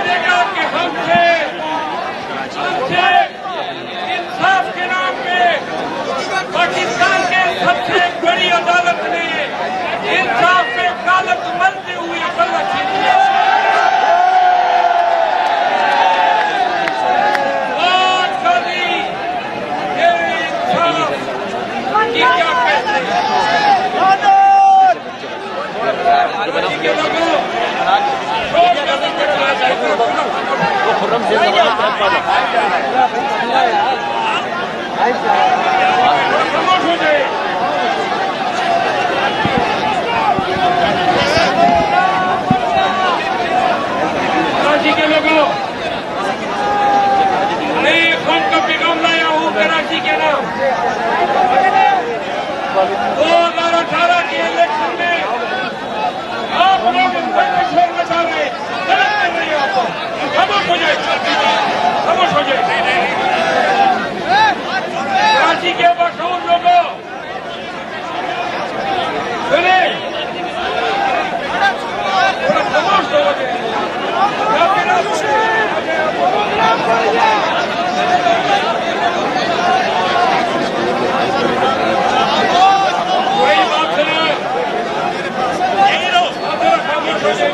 देगा कि हमसे इंसाफ के नाम पे पाकिस्तान के सबसे बड़ी अदालत ने इंसाफ पे कालत मलते हुए बल्ला छीन लिया। क्या कहते हैं कराची के लोगों, मैं कौन का पैगाम लाया हूँ कराची के नाम। 2018 के इलेक्शन में आप लोग शोर मचा रहे, गलत कर रहे हैं। आपको खामोश हो जाए, खामोश हो जाए। कराची के मशहूर लोगों सुने, थोड़ा खामोश हो जाए। वही बात सुना, यही रहो, थोड़ा खामोश हो जाए।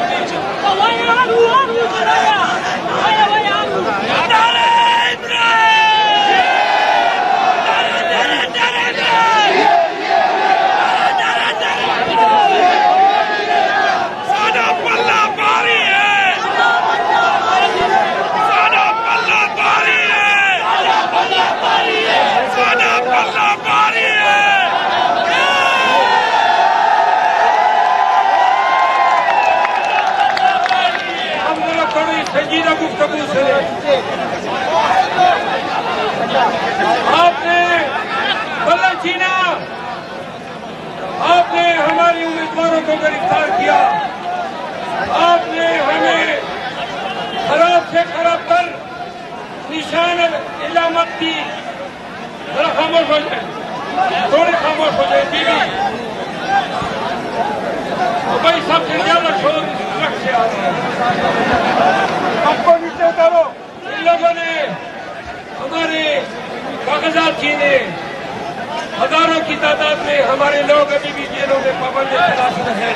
संजीदा गुफ्तगू से आपने बल्ला छीना, आपने हमारी उम्मीदवारों को गिरफ्तार किया, आपने हमें खराब से खराब कर निशान इलामत की। थोड़ा खामोश हो जाए, थोड़े खामोश हो जाए बीवी। भाई सबसे ज्यादा शोर ट्रक से आ रहा है, आपको नीचे उतारो। इन लोगों ने हमारे कागजात छीने, हजारों की तादाद में हमारे लोग अभी भी जेलों में पाबंद हैं।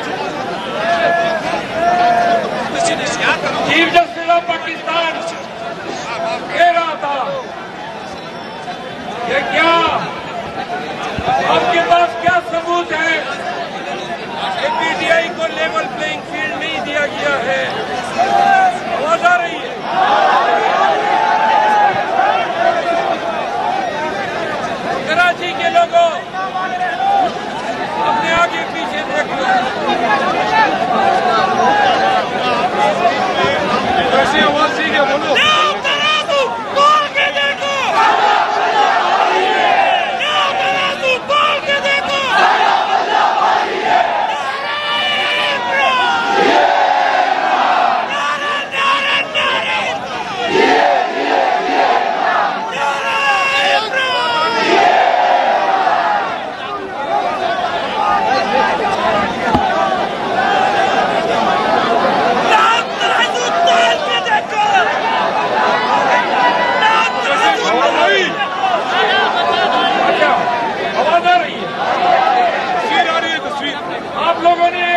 चीफ जस्टिस ऑफ पाकिस्तान कह रहा था कि क्या आपके पास क्या सबूत है कि पीटीआई को लेवल प्लेइंग फील्ड नहीं दिया गया है? आवाज आ रही है? कराची के लोगों अपने आगे पीछे देख लो। कैसी आवाज ठीक है, बोलो। आप लोगों ने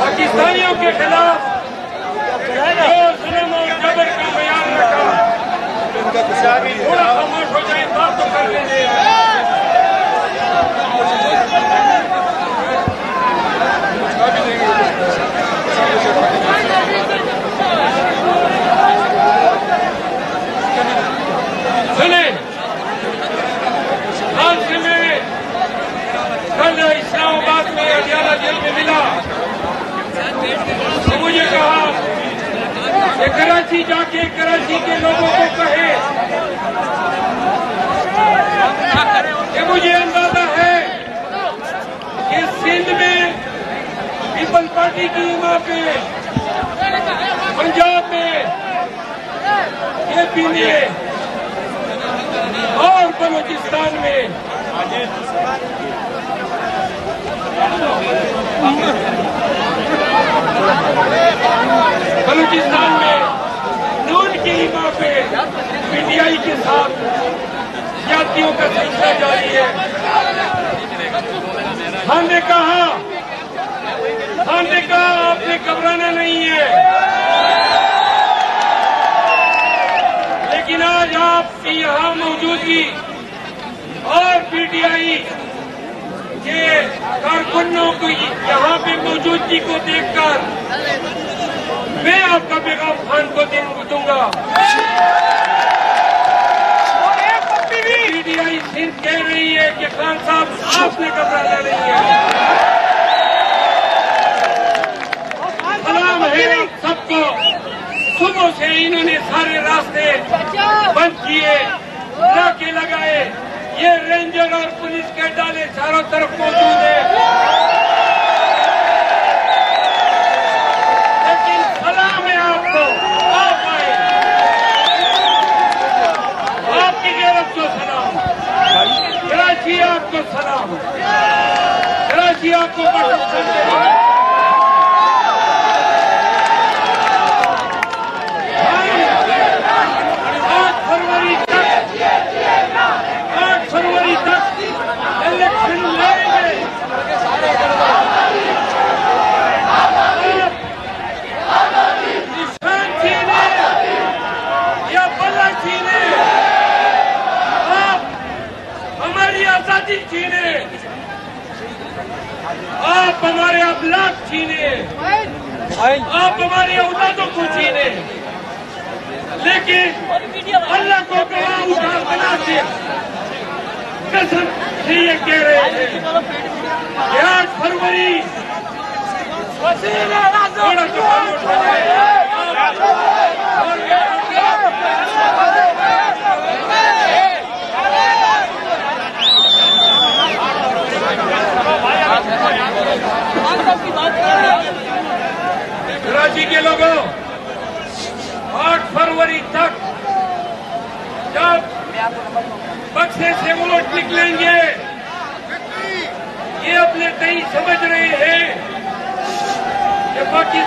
पाकिस्तानियों के खिलाफ जो जुल्म और जबर का बयान रखा, थोड़ा खामोश हो जाए, बात तो कर लेंगे। सुने, हाल से में कल इस्लामाबाद में अडियाला जेल में मिला तो मुझे कहा कि कराची जाके कराची के लोगों को कहे कि मुझे अंदाजा है कि सिंध में पीपल पार्टी की वहाँ पे, पंजाब में यूपी में और बलूचिस्तान में नून की सीमा पे पीटीआई के साथ जातियों का सिलसिला जारी है। हमने कहा आपने घबराना नहीं है, लेकिन आज आपकी यहाँ मौजूदगी और पीटीआई के कारकुनों की यहाँ पे मौजूदगी को देखकर मैं आपका पैगाम खान को दूंगा। पीटीआई सिंध कह रही है कि खान साहब आपने घबराना नहीं है। सलाम है आप सबको। सुबह से इन्होंने सारे रास्ते बंद किए, नाके लगाए, ये रेंजर और पुलिस के डाले चारों तरफ मौजूद है, लेकिन सलाम है आपको, आप आए, आपकी गैरत को सलाम, कराची आपको सलाम, कराची आपको बड़ा 8 फरवरी तक इलेक्शन लड़ेंगे। निशान छीने या बल्ला छीने, आप हमारी आजादी छीने, आप हमारे औलाद छीने, आप हमारी औलादों को छीने, लेकिन अल्लाह को गवाह उठा बना के कसम से ये कह रहे थे कि 8 फरवरी कराची के लोगों 8 फरवरी तक जब बक्से से वोट निकलेंगे, ये अपने कहीं समझ रहे हैं कि बाकी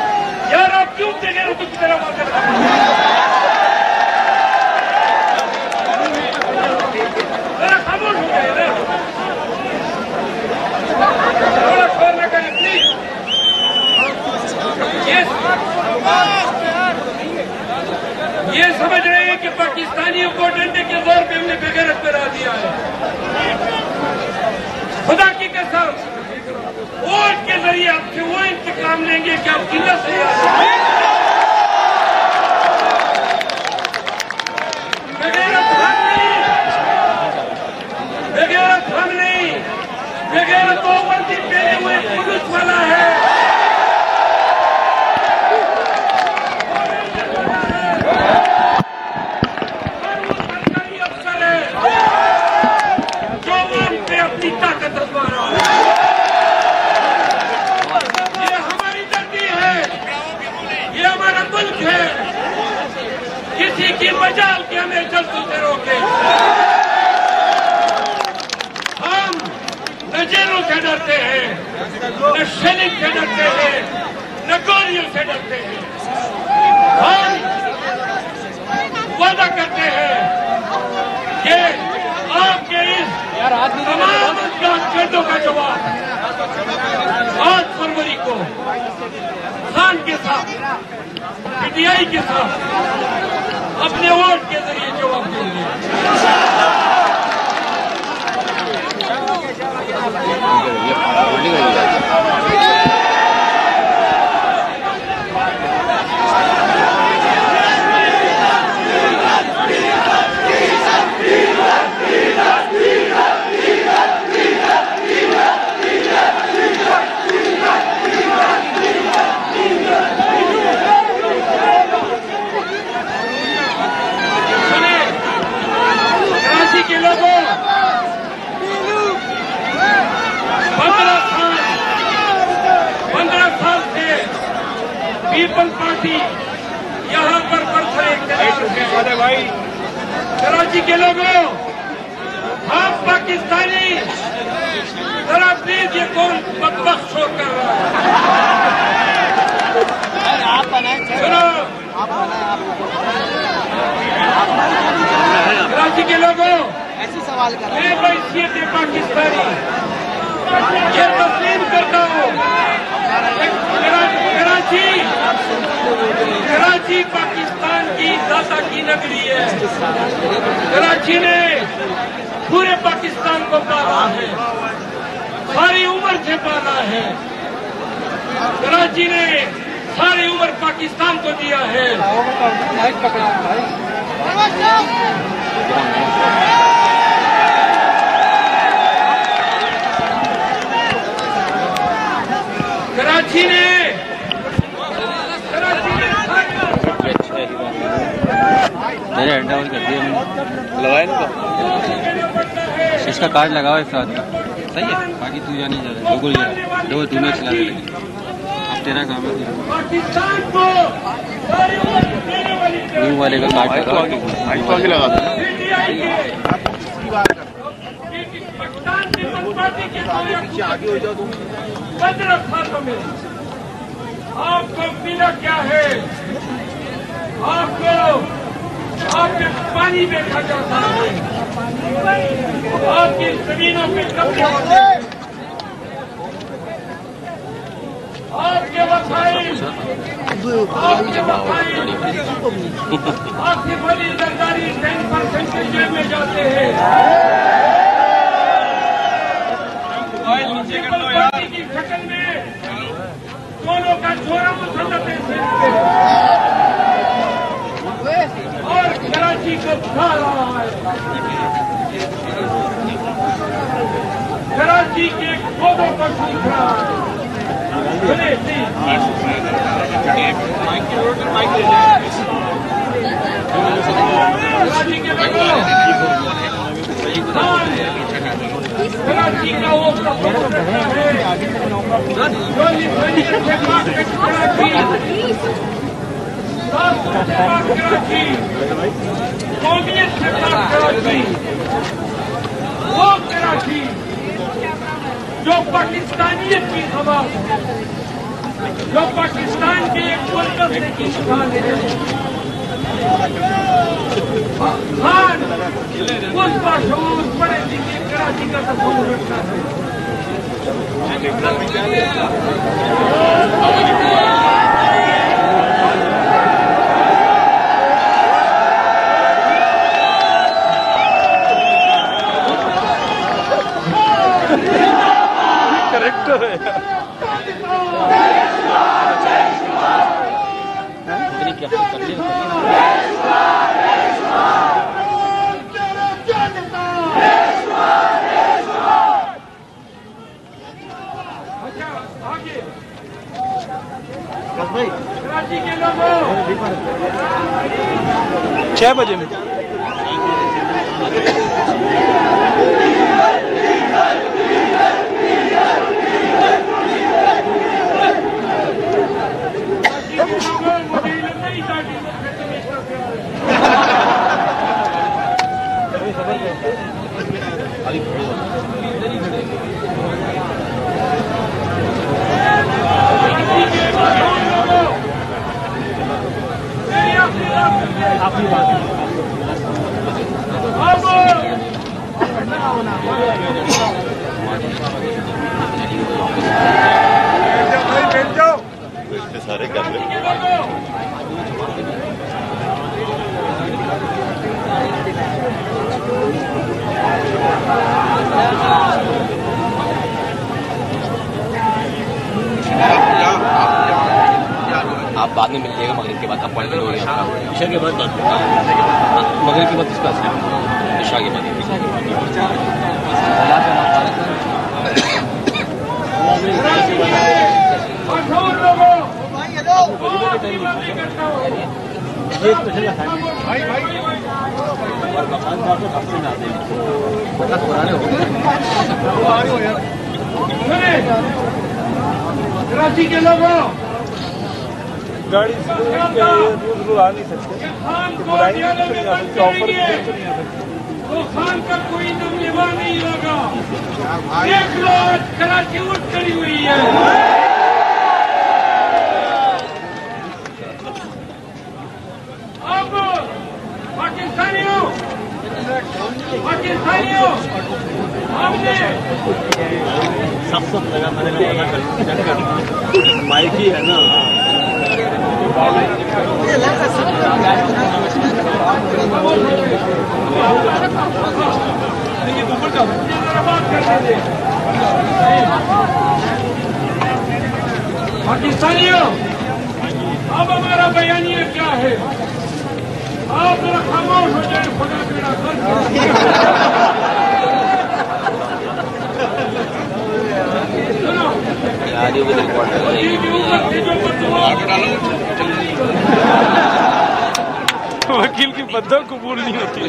यार आप क्यों देंगे तो की तरह बात कर खामोश हो गए ना, थोड़ा शोर न करें प्लीज। ये समझ रहे हैं कि पाकिस्तानियों को डंडे के जोर पे हमने बेगैरत करा दिया है। खुदा की कसम वोट के जरिए आपसे वो इंतकाम लेंगे कि आप किल्लत से बेगैरत हम नहीं, बेगैरत वो वर्दी पहने हुए पुलिस वाला है, ताकत रखवाना है। ये हमारी धरती है, ये हमारा मुल्क है, किसी की मजाल के हमें जल्दी से रोके। हम न जेलों से डरते हैं, न शेलिंग से डरते हैं, न गोलियों से डरते हैं। हम वादा करते हैं कि आपके इस तमाम कांडों का जवाब 8 फरवरी को खान के साथ, पीटीआई के साथ अपने वोट के जरिए जवाब देंगे। के लोगों 15 साल भाई कराची के लोगों, आप पाकिस्तानी, जरा प्लीज ये कौन बदबख्त शोर कर रहा है? सुनो, कराची के लोगों, ऐसे सवाल कर मैं बैसियत पाकिस्तानी ये तस्लीम करता हूँ। कराची पाकिस्तान की दाता की नगरी है। कराची ने पूरे पाकिस्तान को पाला है, सारी उम्र से पाला है। कराची ने सारी उम्र पाकिस्तान को दिया है। कराची ने मेरे हैंडओवर कर दिया लगाया ना इसका कार्ड लगाओ एक साथ सही है। बाकी तू जानी जा रहा है बिल्कुल दो तूने चला दे अब तेरा काम है। न्यू वाले का कार्ड लगाओ आगे लगा दो। आगे हो जाओ तुम। 15 सालों में आपको पीना क्या है? आपको आपके पानी देखा जाता है, आपकी जमीनों पे कब्जा होते हैं, आपके वसाइल आपकी बड़ी सरकारी 10% के जेब में जाते हैं। पार्टी की शक्ल में दोनों का छोरा मुसल्लत है और कराची को खा रहा है। कराची के पौधों को सूख रहा है। कराची के लोगों, कराची का वो वो कराची जो पाकिस्तानियत की हवा, जो पाकिस्तान के एक मुल्क की शान है। खान उस बाशऊर पढ़े लिखे कराची का तस्वीर रखता है। करेक्टर है कराची के लोगों 6 बजे में अपनी बात सारे कर ले। आप बाद में मिल जाएगा मगरिब के बाद आप पढ़ लो ईशा के बाद मगरिब के बाद किसका ईशा के बाद कराची के लोगों गाड़ी से रोज आ नहीं सकते, बुराई नहीं तो नहीं आ सकती, ऑफर भी तो नहीं आ सकती। तो खान का कोई नमलेवा नहीं लगा। देख लो आज कराची उठ खड़ी हुई है। अब पाकिस्तानियों हमने सब लगा, मैंने माइक ही है ना। पाकिस्तानियों, अब हमारा बयानिया क्या है? आप जरा खामोश हो जाए, खुदा पीड़ा कर। सुनो, वकील की बद्दुआ कबूल नहीं होती।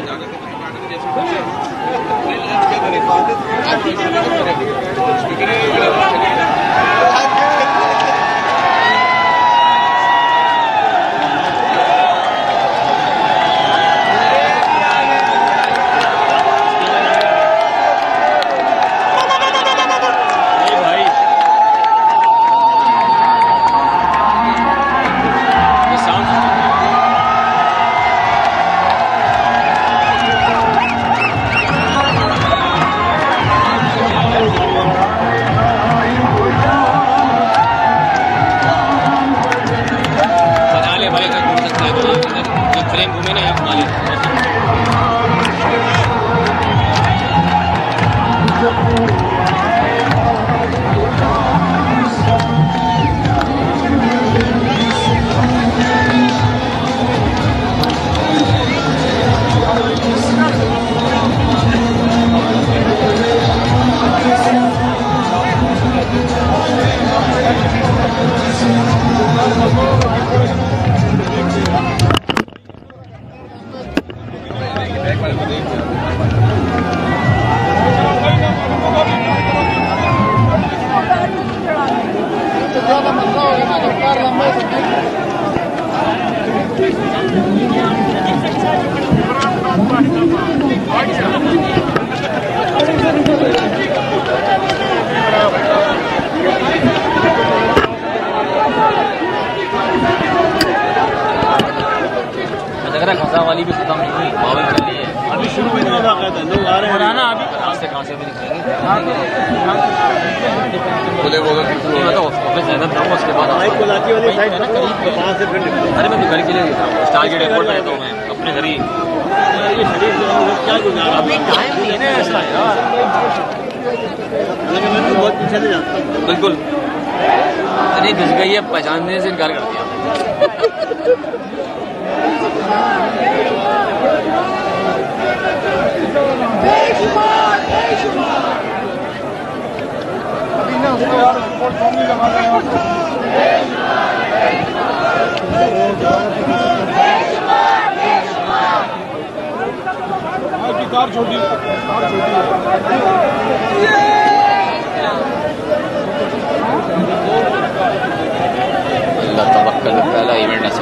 खसा वाली भी खत्म नहीं हुई, बावल चल रही है। अभी शुरू में लोग आ रहे हैं ना, अभी खांसते खांसते भी निकलेंगे। बोले वो तो ऑफिस है ना, उसके बाद कोलाची वाली साइड है ना, करीब वहाँ से फिर अरे मैं घर के लिए स्टार गेट एयरपोर्ट में रहता हूँ, मैं अपने घर ही। क्या गुजारा अभी टाइम नहीं है ना ऐसा यार, मैं तो बहुत पीछे से जाता हूँ। बिल्कुल, अरे घुस गई है, पहचानने से इनकार कर दिया। अभी ना उसको यार रिपोर्ट फॉर्म नहीं लगा रहे हैं। कार छोटी है। तवक्कल पहला इवेंट ऐसा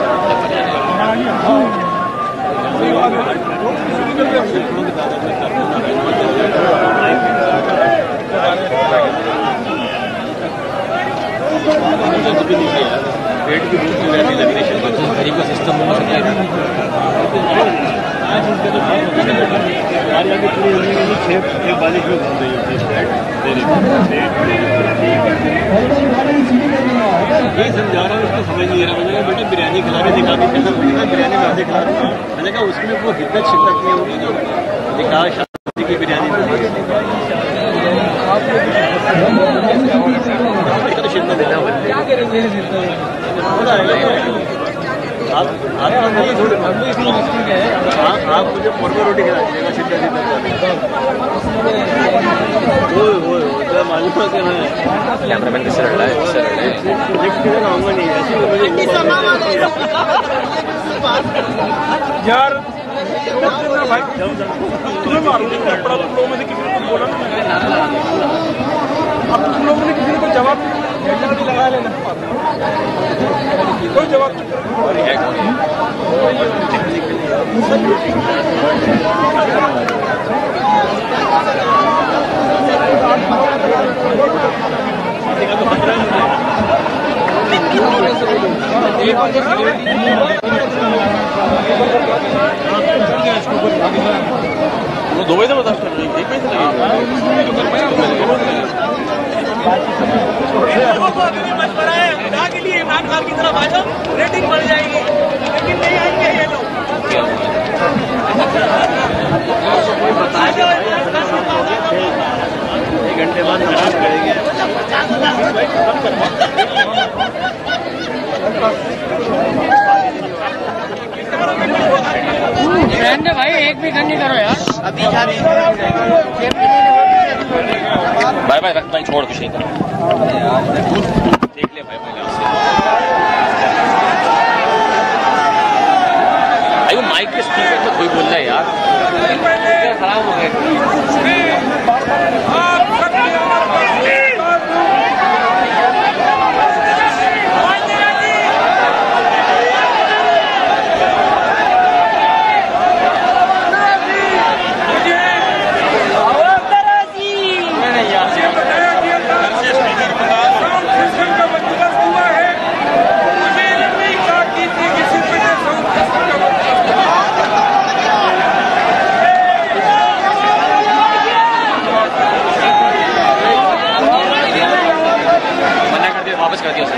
पेट की भूख लगी गरीब का सिस्टम ये समझा रहा हूँ, उसको समझ नहीं आ रहा। मैंने बेटा बिरयानी खिला के दिखा दी, बिरयानी में आधे खिला रहा हूँ। मैंने कहा उसमें वो हिद्दत शिद्दत नहीं होगी जो दिखा शादी की बिरयानी में तो शिद्दत देना आप मुझे फॉर्मा रोटी खिला दीजिएगा शिद्दत मालूम है कि मैं कैमरामैन किससे लड़ रहा है, आऊँगा नहीं यार भाई तुम्हें मालूम नहीं पड़ा, तुम लोगों में से किसी ने कुछ बोला ना, अब तुम लोगों ने किसी ने कोई जवाब लगा लेना कोई जवाब दो बजे बता एक पैसे मशवरा है खुदा के लिए इमरान खान की तरफ आ जाओ, रेटिंग बढ़ जाएगी, लेकिन नहीं आएंगे ये लोग। एक घंटे बाद खराब करेंगे। भाई एक भी नहीं करो यार, अभी बाय बाय रख भाई, छोड़ कुछ नहीं कर देख ले भाई भाई वो माइक के स्पीकर तो कोई बोल रहा है यार, खराब हो गए। वापस कर दिया सर।